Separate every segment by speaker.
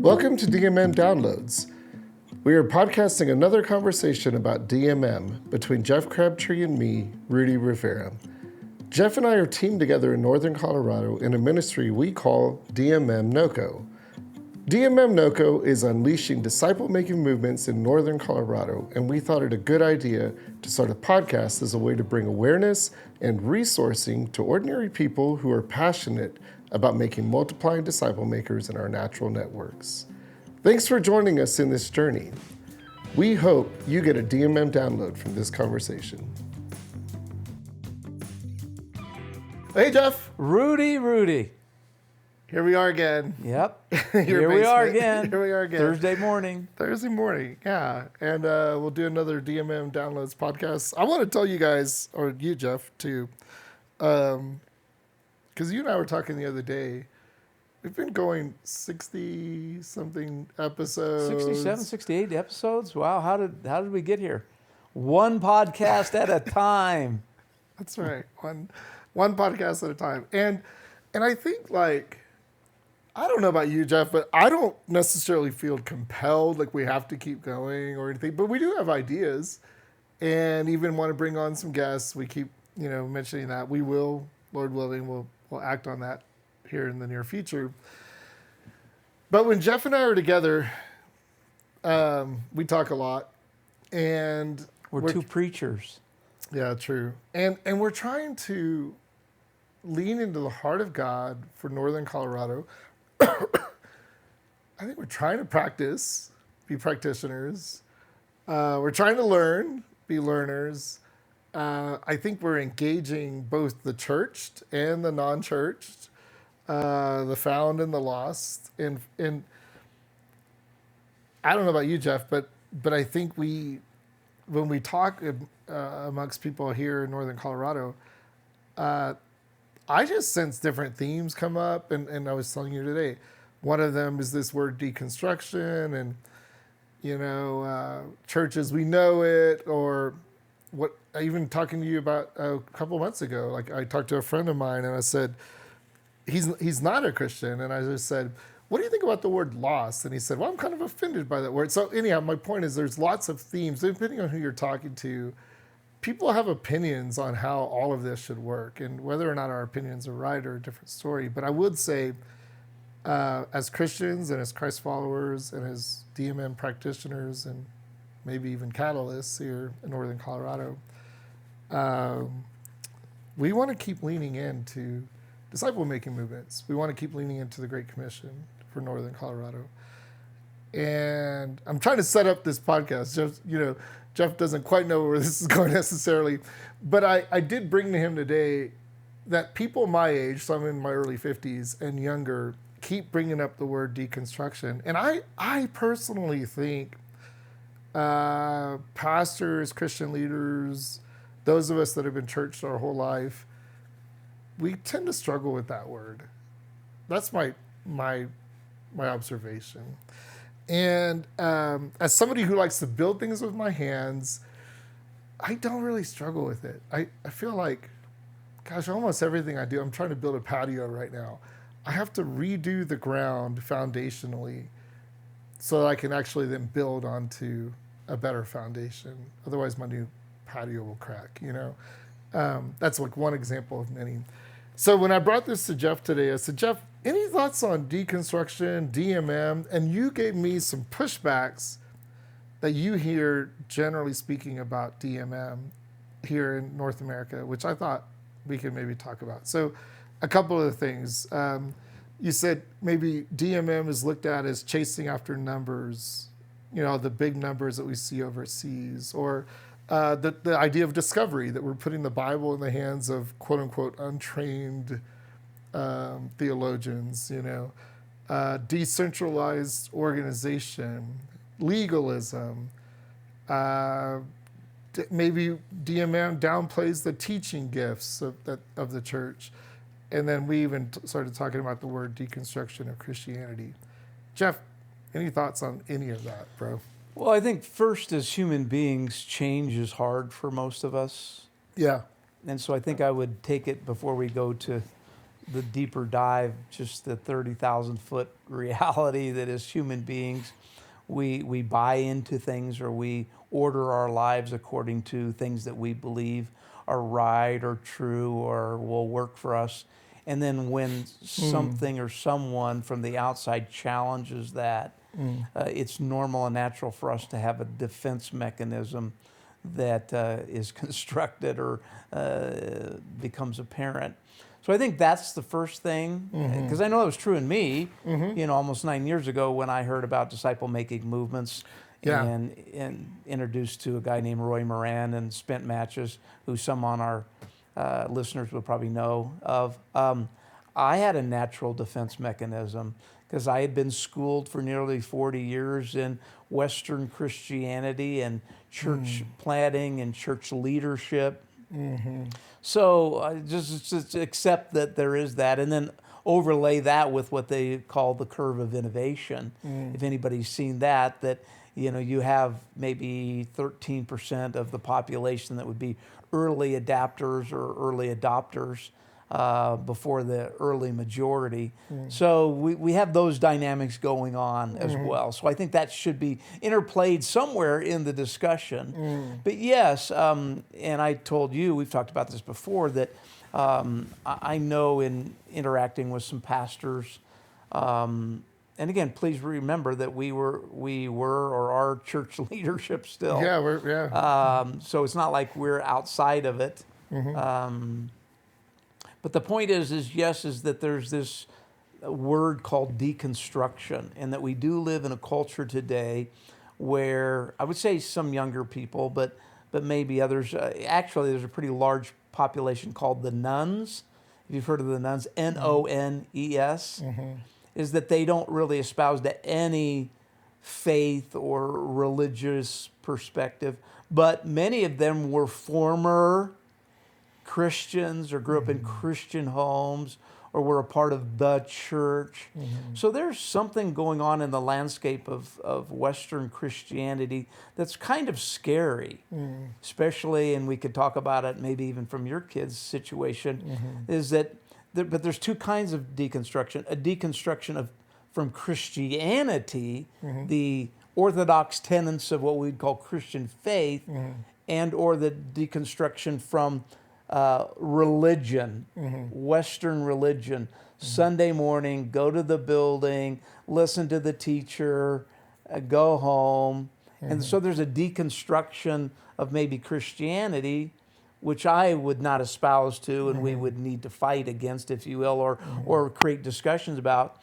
Speaker 1: Welcome to DMM Downloads. We are podcasting another conversation about DMM between Jeff Crabtree and me, Rudy Rivera. Jeff and I are teamed together in Northern Colorado in a ministry we call DMM NOCO. DMM NOCO is unleashing disciple-making movements in Northern Colorado, and we thought it a good idea to start a podcast as a way to bring awareness and resourcing to ordinary people who are passionate about making multiplying disciple makers in our natural networks. Thanks for joining us in this journey. We hope you get a DMM download from this conversation. Hey, Jeff.
Speaker 2: Rudy.
Speaker 1: Here we are again.
Speaker 2: Yep.
Speaker 1: Here
Speaker 2: we are again.
Speaker 1: Here we are again.
Speaker 2: Thursday morning,
Speaker 1: yeah. And we'll do another DMM Downloads podcast. I want to tell you guys, or you, Jeff, too, because you and I were talking the other day. We've been going 60-something episodes.
Speaker 2: 67, 68 episodes. Wow, how did we get here? One podcast at a time.
Speaker 1: That's right. One podcast at a time. And I think, like, I don't know about you, Jeff, but I don't necessarily feel compelled, like we have to keep going or anything. But we do have ideas, and even want to bring on some guests. We keep, mentioning that. We will, Lord willing, we'll act on that here in the near future. But when Jeff and I are together, we talk a lot, and
Speaker 2: we're two preachers.
Speaker 1: Yeah, true. And we're trying to lean into the heart of God for Northern Colorado. I think we're trying to be practitioners. We're trying to learn, be learners. I think we're engaging both the churched and the non-churched, the found and the lost. And I don't know about you, Jeff, but I think when we talk amongst people here in Northern Colorado, I just sense different themes come up, and I was telling you today, one of them is this word deconstruction, and churches, we know it, or what. Even talking to you about a couple months ago, like I talked to a friend of mine, and I said he's not a Christian, and I just said, what do you think about the word lost? And he said, well, I'm kind of offended by that word. So anyhow, my point is there's lots of themes depending on who you're talking to. People have opinions on how all of this should work, and whether or not our opinions are right are a different story. But I would say, as Christians and as Christ followers and as DMM practitioners and maybe even catalysts here in Northern Colorado, we want to keep leaning into disciple-making movements. We want to keep leaning into the Great Commission for Northern Colorado. And I'm trying to set up this podcast. Jeff doesn't quite know where this is going necessarily, but I did bring to him today that people my age, so I'm in my early 50s and younger, keep bringing up the word deconstruction. And I personally think pastors, Christian leaders, those of us that have been churched our whole life, we tend to struggle with that word. That's my observation. And as somebody who likes to build things with my hands, I don't really struggle with it. I feel like, gosh, almost everything I do, I'm trying to build a patio right now. I have to redo the ground foundationally so that I can actually then build onto a better foundation. Otherwise, my new patio will crack, That's like one example of many. So when I brought this to Jeff today, I said, Jeff, any thoughts on deconstruction, DMM? And you gave me some pushbacks that you hear, generally speaking, about DMM here in North America, which I thought we could maybe talk about. So a couple of things. You said maybe DMM is looked at as chasing after numbers, the big numbers that we see overseas, or the idea of discovery, that we're putting the Bible in the hands of quote-unquote untrained theologians, decentralized organization, legalism, maybe DMM downplays the teaching gifts of the church. And then we even started talking about the word deconstruction of Christianity. Jeff, any thoughts on any of that, bro?
Speaker 2: Well, I think first, as human beings, change is hard for most of us.
Speaker 1: Yeah.
Speaker 2: And so I think I would take it before we go to the deeper dive, just the 30,000-foot reality that as human beings, we buy into things, or we order our lives according to things that we believe are right or true or will work for us. And then when something or someone from the outside challenges that, it's normal and natural for us to have a defense mechanism that is constructed or becomes apparent. So I think that's the first thing, because I know it was true in me, almost 9 years ago when I heard about disciple-making movements and introduced to a guy named Roy Moran and Spent Matches, who some on our listeners will probably know of. I had a natural defense mechanism because I had been schooled for nearly 40 years in Western Christianity and church planting and church leadership. So just accept that there is that, and then overlay that with what they call the curve of innovation. If anybody's seen that you have maybe 13% of the population that would be early adapters or early adopters before the early majority. So we have those dynamics going on as well. So I think that should be interplayed somewhere in the discussion. But yes, and I told you, we've talked about this before, that I know in interacting with some pastors, and again, please remember that we were or are church leadership still. So it's not like we're outside of it. But the point is that there's this word called deconstruction, and that we do live in a culture today where I would say some younger people, but maybe others. Actually, there's a pretty large population called the nuns. If you've heard of the nuns, Nones, is that they don't really espouse to any faith or religious perspective, but many of them were former Christians or grew up in Christian homes or were a part of the church. So there's something going on in the landscape of Western Christianity that's kind of scary, especially, and we could talk about it maybe even from your kids' situation, is that, but there's two kinds of deconstruction. A deconstruction from Christianity, the orthodox tenets of what we'd call Christian faith, and or the deconstruction from religion, Western religion. Sunday morning, go to the building, listen to the teacher, go home. And so there's a deconstruction of maybe Christianity, which I would not espouse to, and we would need to fight against, if you will, or create discussions about.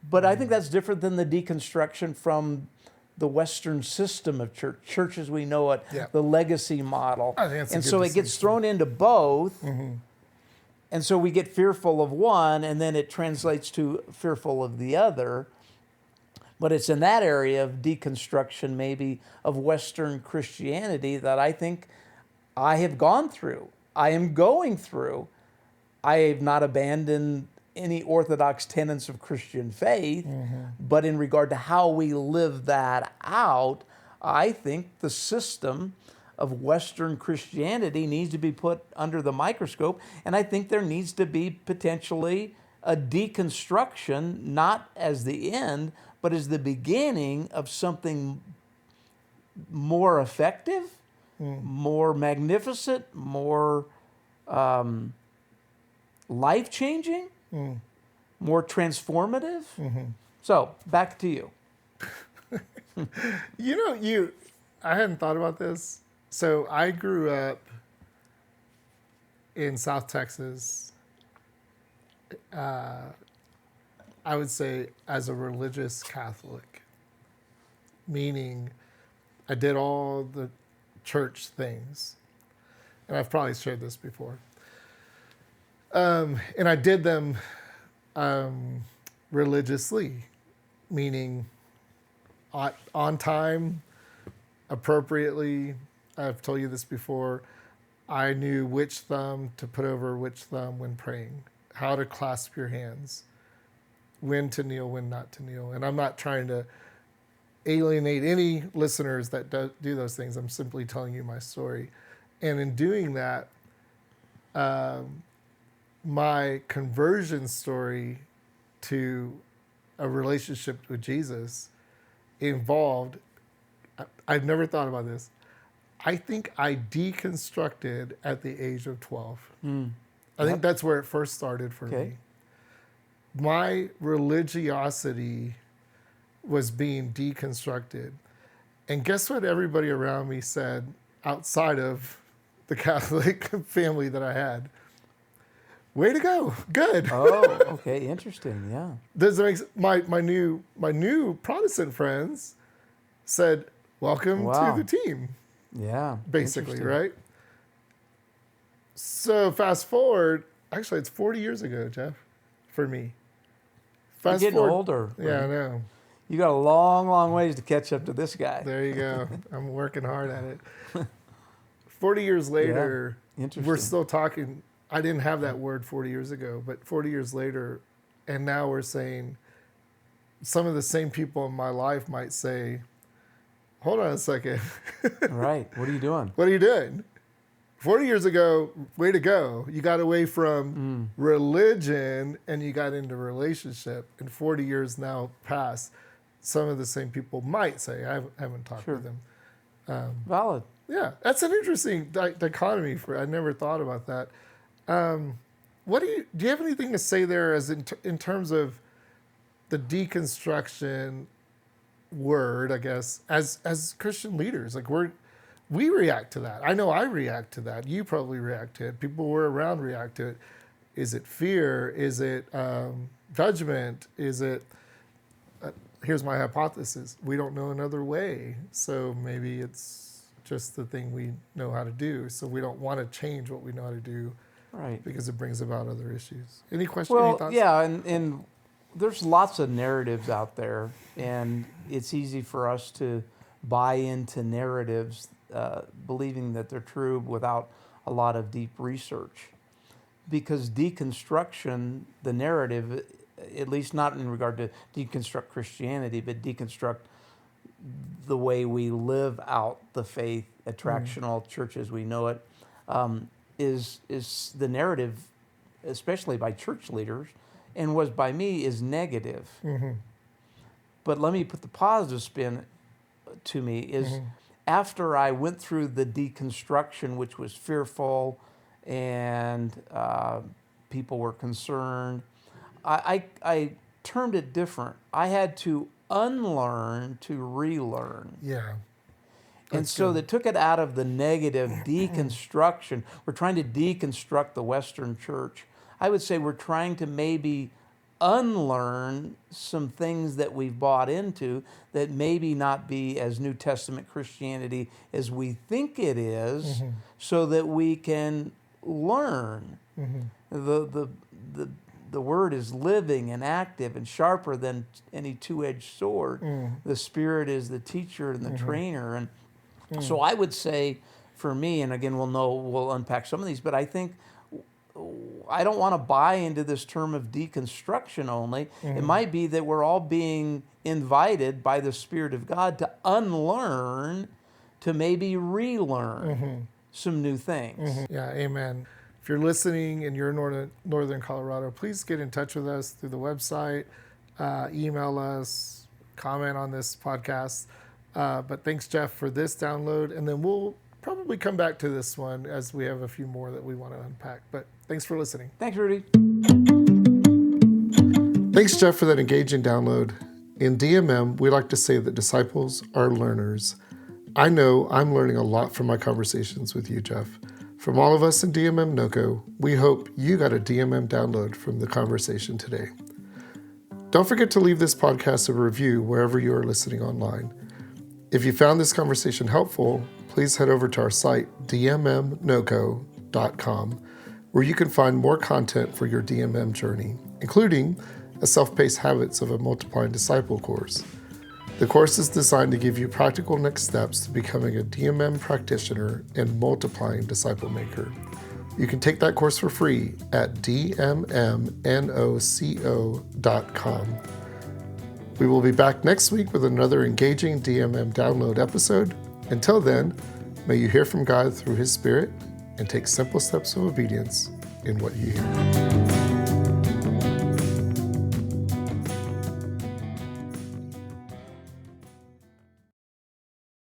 Speaker 2: But I think that's different than the deconstruction from the Western system of church as we know it, the legacy model. And so it gets thrown into both. And so we get fearful of one, and then it translates to fearful of the other. But it's in that area of deconstruction, maybe, of Western Christianity that I think I have gone through. I am going through. I have not abandoned any orthodox tenets of Christian faith, but in regard to how we live that out, I think the system of Western Christianity needs to be put under the microscope, and I think there needs to be potentially a deconstruction, not as the end, but as the beginning of something more effective, more magnificent, more life-changing, more transformative. So, back to you.
Speaker 1: I hadn't thought about this. So I grew up in South Texas, I would say as a religious Catholic, meaning I did all the church things. And I've probably shared this before. And I did them religiously, meaning on time, appropriately. I've told you this before. I knew which thumb to put over which thumb when praying, how to clasp your hands, when to kneel, when not to kneel. And I'm not trying to alienate any listeners that do those things. I'm simply telling you my story. And in doing that, my conversion story to a relationship with Jesus involved, I've never thought about this. I think I deconstructed at the age of 12. I think that's where it first started for me. My religiosity was being deconstructed. And guess what everybody around me said outside of the Catholic family that I had? Way to go. Good.
Speaker 2: Oh, okay. Interesting. Yeah.
Speaker 1: Does it make, my new Protestant friends said, welcome
Speaker 2: Wow.
Speaker 1: to the team,
Speaker 2: Yeah.
Speaker 1: basically,
Speaker 2: Interesting.
Speaker 1: right? So fast forward, actually it's 40 years ago, Jeff, for me.
Speaker 2: You're
Speaker 1: Fast
Speaker 2: getting
Speaker 1: forward,
Speaker 2: older.
Speaker 1: Yeah, I know.
Speaker 2: You got a long, long ways to catch up to this guy.
Speaker 1: There you go. I'm working hard at it. 40 years later,
Speaker 2: Interesting.
Speaker 1: we're still talking. I didn't have that word 40 years ago, but 40 years later, and now we're saying, some of the same people in my life might say, hold on a second.
Speaker 2: Right. What are you doing?
Speaker 1: What are you doing? 40 years ago, way to go. You got away from religion and you got into relationship. And 40 years now past, some of the same people might say, I haven't talked
Speaker 2: Sure.
Speaker 1: to them.
Speaker 2: Valid.
Speaker 1: Yeah, that's an interesting dichotomy. I never thought about that. Do you have anything to say there as in terms of the deconstruction word, I guess, as Christian leaders? Like we react to that. I know I react to that. You probably react to it. People who are around react to it. Is it fear? Is it judgment? Is it, here's my hypothesis, we don't know another way. So maybe it's just the thing we know how to do. So we don't want to change what we know how to do,
Speaker 2: Right.
Speaker 1: because it brings about other issues. Any questions?
Speaker 2: Well,
Speaker 1: any thoughts?
Speaker 2: yeah, and there's lots of narratives out there, and it's easy for us to buy into narratives, believing that they're true without a lot of deep research. Because deconstruction, the narrative, at least not in regard to deconstruct Christianity, but deconstruct the way we live out the faith, attractional church as we know it, is the narrative, especially by church leaders, and was by me, is negative. But let me put the positive spin to me is after I went through the deconstruction, which was fearful and people were concerned, I termed it different. I had to unlearn to relearn.
Speaker 1: Yeah.
Speaker 2: And so that took it out of the negative deconstruction. We're trying to deconstruct the Western church. I would say we're trying to maybe unlearn some things that we've bought into that maybe not be as New Testament Christianity as we think it is, so that we can learn. The word is living and active and sharper than any two-edged sword. The Spirit is the teacher and the trainer. And so I would say for me, and again, we'll unpack some of these, but I think I don't want to buy into this term of deconstruction only. It might be that we're all being invited by the Spirit of God to unlearn, to maybe relearn some new things.
Speaker 1: Yeah, amen. If you're listening and you're in Northern Colorado, please get in touch with us through the website, email us, comment on this podcast. But thanks, Jeff, for this download. And then we'll probably come back to this one as we have a few more that we want to unpack. But thanks for listening.
Speaker 2: Thanks, Rudy.
Speaker 1: Thanks, Jeff, for that engaging download. In DMM, we like to say that disciples are learners. I know I'm learning a lot from my conversations with you, Jeff. From all of us in DMM NOCO, we hope you got a DMM download from the conversation today. Don't forget to leave this podcast a review wherever you are listening online. If you found this conversation helpful, please head over to our site, dmmnoco.com, where you can find more content for your DMM journey, including a self-paced Habits of a Multiplying Disciple course. The course is designed to give you practical next steps to becoming a DMM practitioner and multiplying disciple maker. You can take that course for free at dmmnoco.com. We will be back next week with another engaging DMM download episode. Until then, may you hear from God through His Spirit and take simple steps of obedience in what you hear.